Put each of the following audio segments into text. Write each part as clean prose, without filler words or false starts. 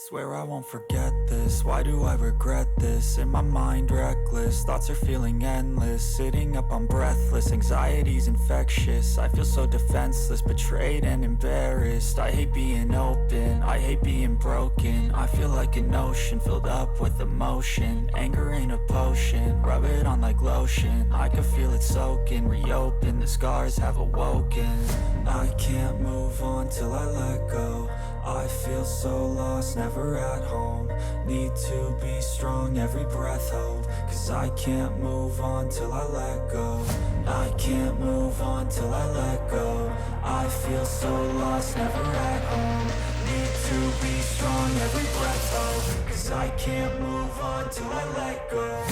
Swear I won't forget this, why do I regret this? In my mind reckless, thoughts are feeling endless. Sitting up I'm breathless, anxiety's infectious. I feel so defenseless, betrayed and embarrassed. I hate being open, I hate being broken. I feel like an ocean filled up with emotion. Anger ain't a potion, rub it on like lotion. I can feel it soaking, reopen, the scars have awoken. I can't move on till I let go. I feel so lost, never at home. Need to be strong, every breath hope. Cause I can't move on till I let go. I can't move on till I let go. I feel so lost, never at home. Need to be strong, every breath hope. Cause I can't move on till I let go.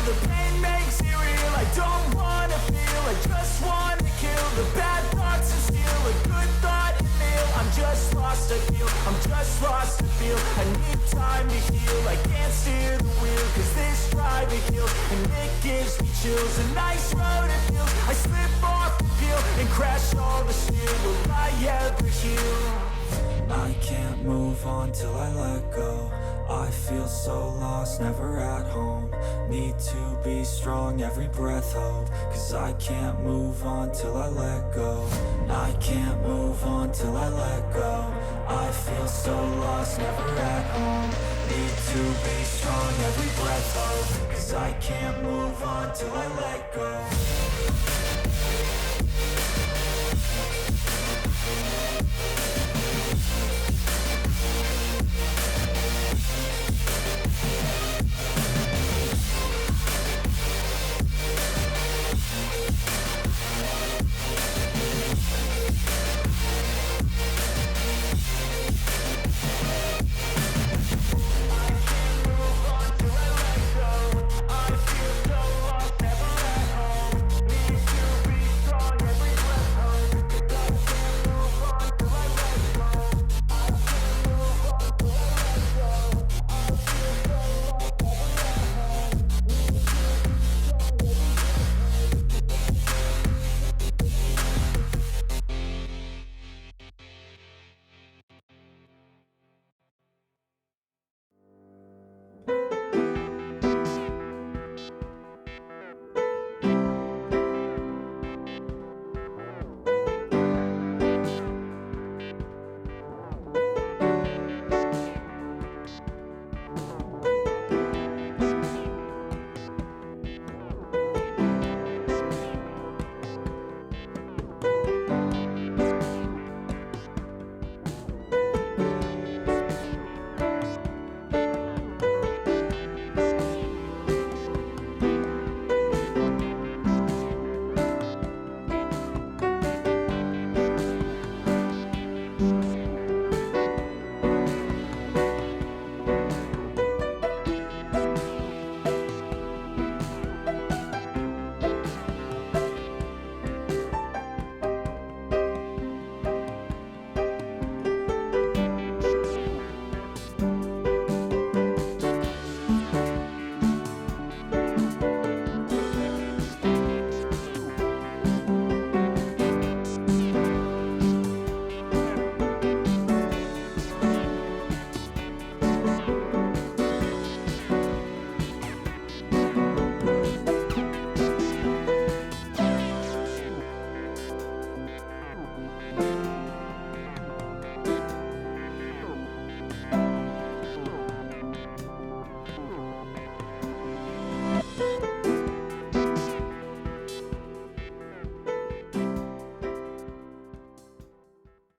The pain makes it real. I don't wanna feel, I just wanna kill the bad thoughts and steal a good thought and feel. I'm just lost, I feel, I'm just lost, I feel. I need time to heal, I can't steer the wheel. Cause this drive it kills, and it gives me chills. A nice road it feels, I slip off the peel and crash all the steel. Will I ever heal? I can't move on till I let go. I feel so lost, never at home. Need to be strong, every breath hope. Cause I can't move on till I let go. I can't move on till I let go. I feel so lost, never at home. Need to be strong, every breath hope. Cause I can't move on till I let go.